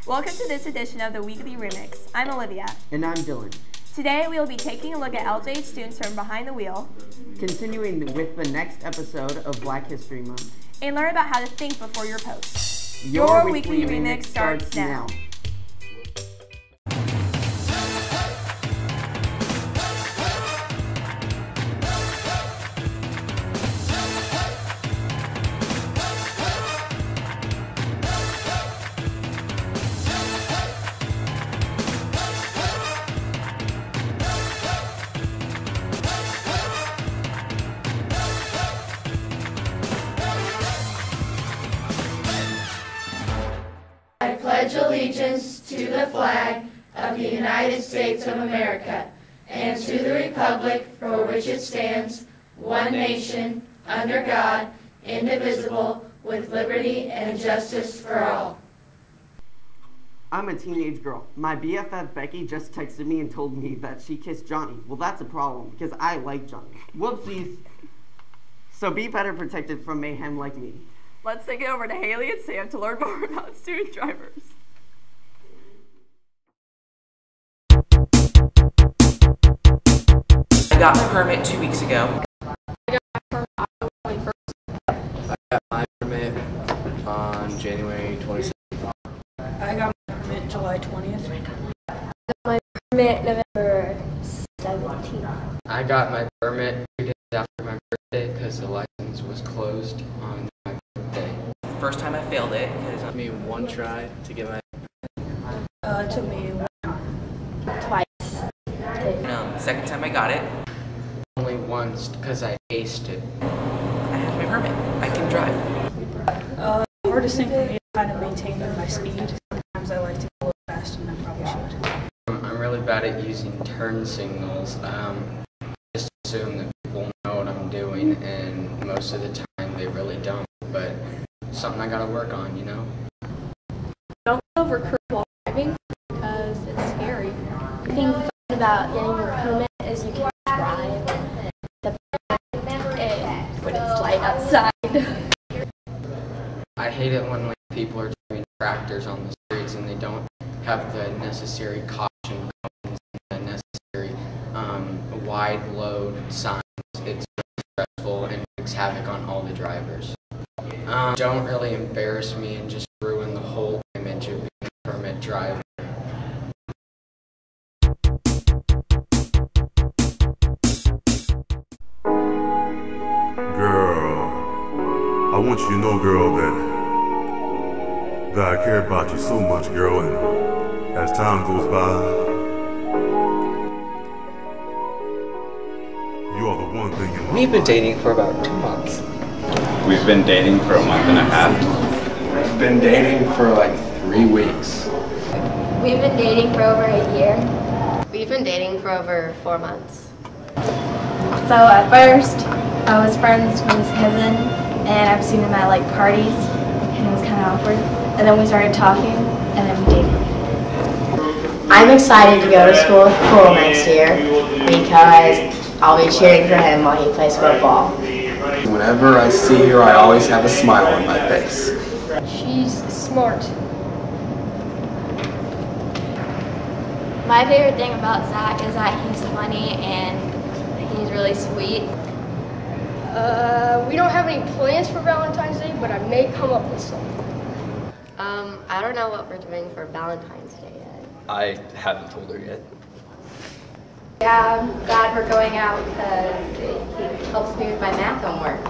Welcome to this edition of the Weekly Remix. I'm Olivia. And I'm Dylan. Today we will be taking a look at LJH students from behind the wheel, continuing with the next episode of Black History Month, and learn about how to think before your post. Your Weekly Remix starts now. I pledge allegiance to the flag of the United States of America and to the republic for which it stands, one nation, under God, indivisible, with liberty and justice for all. I'm a teenage girl. My BFF Becky just texted me and told me that she kissed Johnny. Well, that's a problem because I like Johnny. Whoopsies. So be better protected from mayhem like me. Let's take it over to Haley and Sam to learn more about student drivers. I got my permit 2 weeks ago. I got my permit on January 26th. I got my permit July 20th. I got my permit November 17th. I got my permit 2 days after my birthday because the license was closed on my birthday. First time I failed it because It took me one try to get my It took me Twice. second time I got it, only once because I aced it. I have my permit. I can drive. the hardest thing for me is kind of maintaining my speed. Sometimes I like to go a little faster than I probably should. I'm really bad at using turn signals. Just assume that people know what I'm doing, and most of the time they really don't. But something I gotta work on, you know? Don't go over curb while driving because it's scary. The thing fun about getting your permit is you can drive the permit when it's light outside. I hate it when people are driving tractors on the streets and they don't have the necessary caution cones and the necessary wide load signs. It's stressful and makes havoc on all the drivers. Don't really embarrass me and just ruin the whole image of being a permit driver. Girl, I want you to know, girl, that I care about you so much, girl, and as time goes by, you are the one thing in my We've been life. dating for about 2 months. We've been dating for a month and a half. We've been dating for like 3 weeks. We've been dating for over a year. We've been dating for over 4 months. So at first, I was friends with his cousin, and I've seen him at like parties, and it was kind of awkward. And then we started talking, and then we dated. I'm excited to go to school next year because I'll be cheering for him while he plays football. Whenever I see her, I always have a smile on my face. She's smart. My favorite thing about Zach is that he's funny and he's really sweet. We don't have any plans for Valentine's Day, but I may come up with some. I don't know what we're doing for Valentine's Day yet. I haven't told her yet. Yeah, I'm glad we're going out because he helps me with my math homework.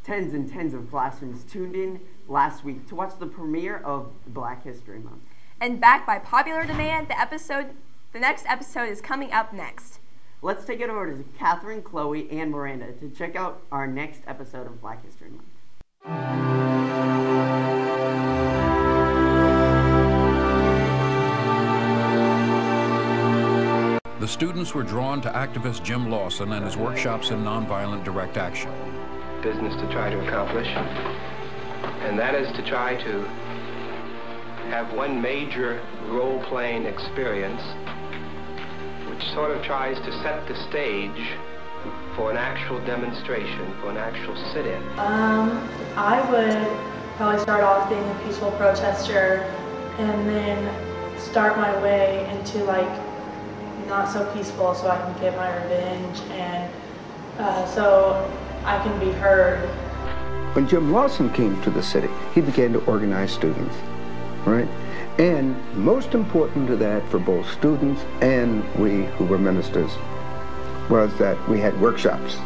Tens and tens of classrooms tuned in last week to watch the premiere of Black History Month. And backed by popular demand, the next episode is coming up next. Let's take it over to Catherine, Chloe, and Miranda to check out our next episode of Black History Month. The students were drawn to activist Jim Lawson and his workshops in nonviolent direct action. Business to try to accomplish, and that is to try to have one major role-playing experience which sort of tries to set the stage for an actual demonstration, for an actual sit-in? I would probably start off being a peaceful protester and then start my way into like not so peaceful so I can get my revenge and so I can be heard. When Jim Lawson came to the city, he began to organize students, right? And most important to that for both students and we who were ministers was that we had workshops.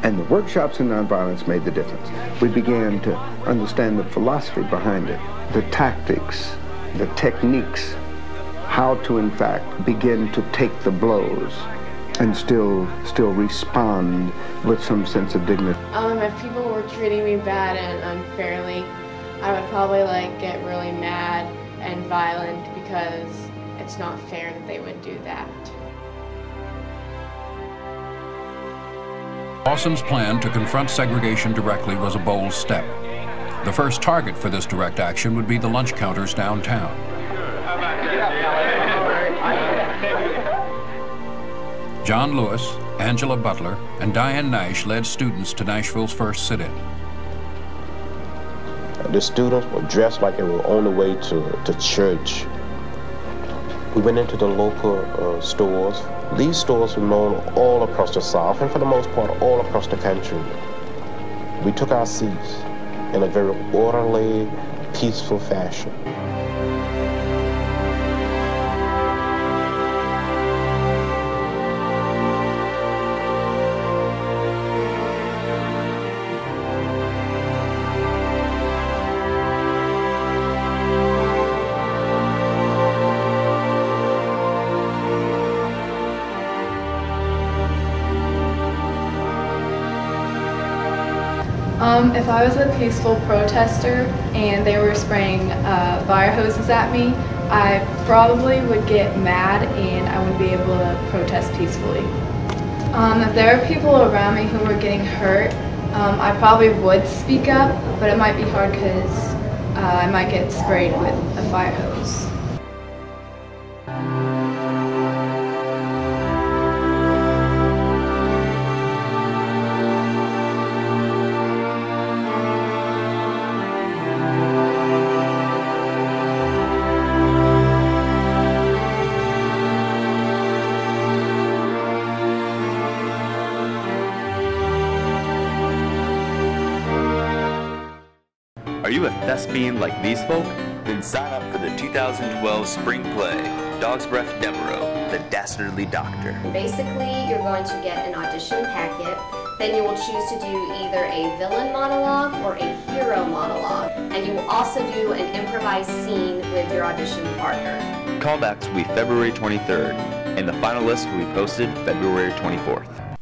And the workshops in nonviolence made the difference. We began to understand the philosophy behind it, the tactics, the techniques, how to in fact begin to take the blows and still respond with some sense of dignity. If people were treating me bad and unfairly, I would probably like get really mad and violent because it's not fair that they would do that. Lawson's plan to confront segregation directly was a bold step. The first target for this direct action would be the lunch counters downtown. John Lewis, Angela Butler, and Diane Nash led students to Nashville's first sit-in. The students were dressed like they were on the way to church. We went into the local stores. These stores were known all across the South, and for the most part, all across the country. We took our seats in a very orderly, peaceful fashion. If I was a peaceful protester and they were spraying fire hoses at me, I probably would get mad and I would be able to protest peacefully. If there are people around me who were getting hurt, I probably would speak up, but it might be hard because I might get sprayed with a fire hose. Are you a thespian like these folk? Then sign up for the 2012 spring play, Dog's Breath Devereaux, The Dastardly Doctor. Basically, you're going to get an audition packet, then you will choose to do either a villain monologue or a hero monologue, and you will also do an improvised scene with your audition partner. Callbacks will be February 23rd, and the final list will be posted February 24th.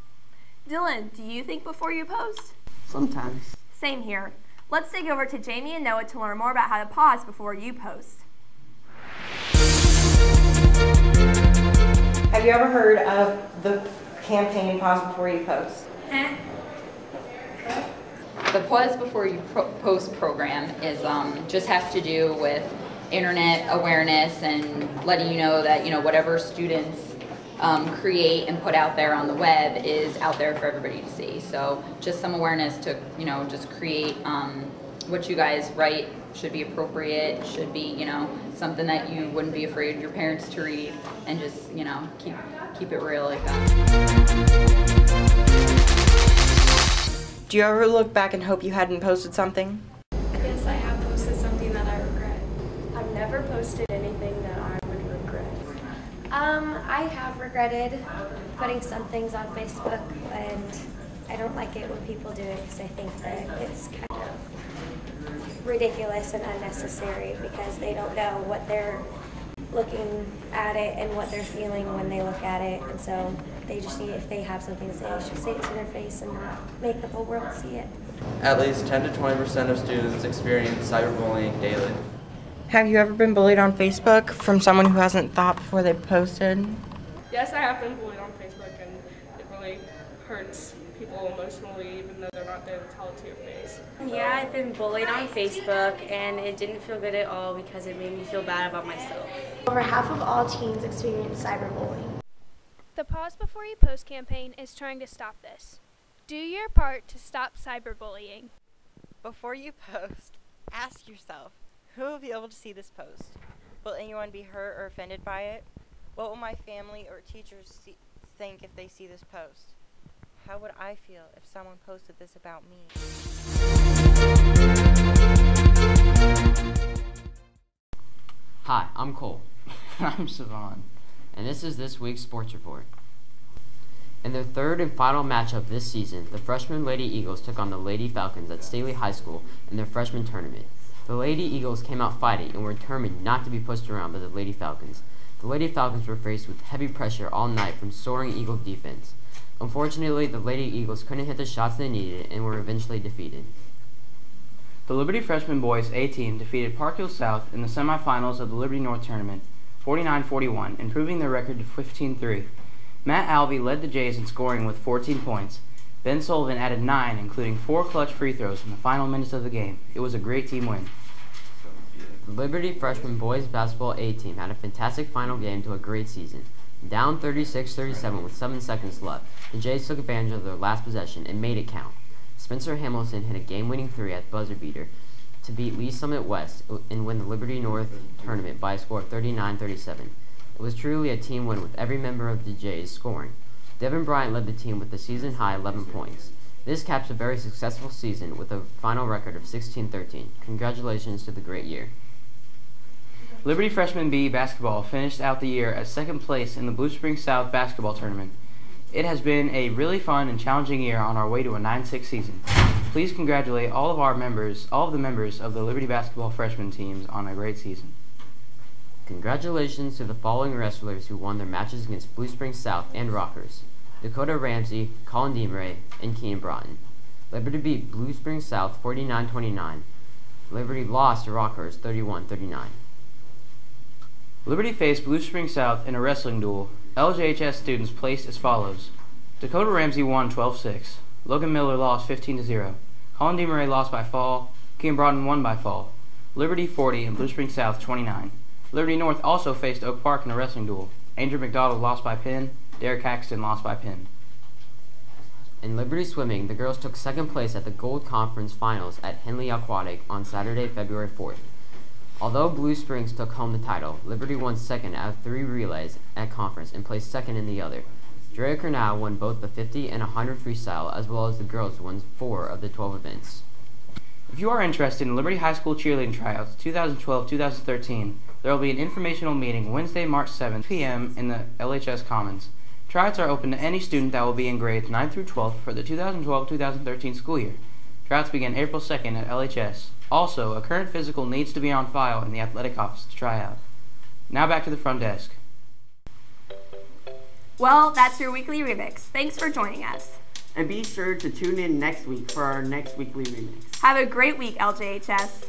Dylan, do you think before you post? Sometimes. Same here. Let's take over to Jamie and Noah to learn more about how to pause before you post. Have you ever heard of the campaign Pause Before You Post? The Pause Before You Post program is just has to do with internet awareness and letting you know that whatever students create and put out there on the web is out there for everybody to see. So just some awareness to just create what you guys write should be appropriate, should be something that you wouldn't be afraid your parents to read, and just keep it real like that. Do you ever look back and hope you hadn't posted something? Yes, I have posted something that I regret. I've never posted anything that I would regret. I have regretted putting some things on Facebook, and I don't like it when people do it because I think that it's kind of ridiculous and unnecessary because they don't know what they're looking at it and what they're feeling when they look at it, and so they just need, if they have something to say, they should say it to their face and not make the whole world see it. At least 10 to 20% of students experience cyberbullying daily. Have you ever been bullied on Facebook from someone who hasn't thought before they posted? Yes, I have been bullied on Facebook, and it really hurts people emotionally even though they're not there to tell it to your face. Yeah, I've been bullied on Facebook, and it didn't feel good at all because it made me feel bad about myself. Over half of all teens experience cyberbullying. The Pause Before You Post campaign is trying to stop this. Do your part to stop cyberbullying. Before you post, ask yourself, who will be able to see this post? Will anyone be hurt or offended by it? What will my family or teachers think if they see this post? How would I feel if someone posted this about me? Hi, I'm Cole. I'm Savon. And this is this week's sports report. In their third and final matchup this season, the freshman Lady Eagles took on the Lady Falcons at Staley High School in their freshman tournament. The Lady Eagles came out fighting and were determined not to be pushed around by the Lady Falcons. The Lady Falcons were faced with heavy pressure all night from soaring Eagle defense. Unfortunately, the Lady Eagles couldn't hit the shots they needed and were eventually defeated. The Liberty Freshman Boys A team defeated Park Hill South in the semifinals of the Liberty North Tournament, 49-41, improving their record to 15-3. Matt Alvey led the Jays in scoring with 14 points. Ben Sullivan added 9, including 4 clutch free throws in the final minutes of the game. It was a great team win. The Liberty Freshman Boys Basketball A team had a fantastic final game to a great season. Down 36-37 with 7 seconds left, the Jays took advantage of their last possession and made it count. Spencer Hamilton hit a game-winning 3 at buzzer beater to beat Lee Summit West and win the Liberty North tournament by a score of 39-37. It was truly a team win with every member of the Jays scoring. Devin Bryant led the team with a season-high 11 points. This caps a very successful season with a final record of 16-13. Congratulations to the great year. Liberty Freshman B basketball finished out the year as second place in the Blue Springs South basketball tournament. It has been a really fun and challenging year on our way to a 9-6 season. Please congratulate all of the members of the Liberty basketball freshman teams on a great season. Congratulations to the following wrestlers who won their matches against Blue Springs South and Rockers: Dakota Ramsey, Colin Deemray, and Keenan Broughton. Liberty beat Blue Springs South 49-29. Liberty lost to Rockers 31-39. Liberty faced Blue Springs South in a wrestling duel. LJHS students placed as follows. Dakota Ramsey won 12-6. Logan Miller lost 15-0. Colin DeMurray lost by fall. Keenan Broughton won by fall. Liberty 40 and Blue Springs South 29. Liberty North also faced Oak Park in a wrestling duel. Andrew McDonald lost by pin. Derek Caxton lost by pin. In Liberty Swimming, the girls took second place at the Gold Conference Finals at Henley Aquatic on Saturday, February 4th. Although Blue Springs took home the title, Liberty won second out of 3 relays at conference and placed second in the other. Drea Cornell won both the 50 and 100 freestyle, as well as the girls won 4 of the 12 events. If you are interested in Liberty High School cheerleading tryouts 2012-2013, there will be an informational meeting Wednesday, March 7th, p.m. in the LHS Commons. Tryouts are open to any student that will be in grades 9 through 12 for the 2012-2013 school year. Tryouts begin April 2nd at LHS. Also, a current physical needs to be on file in the athletic office to try out. Now back to the front desk. Well, that's your weekly remix. Thanks for joining us. And be sure to tune in next week for our next weekly remix. Have a great week, LJHS.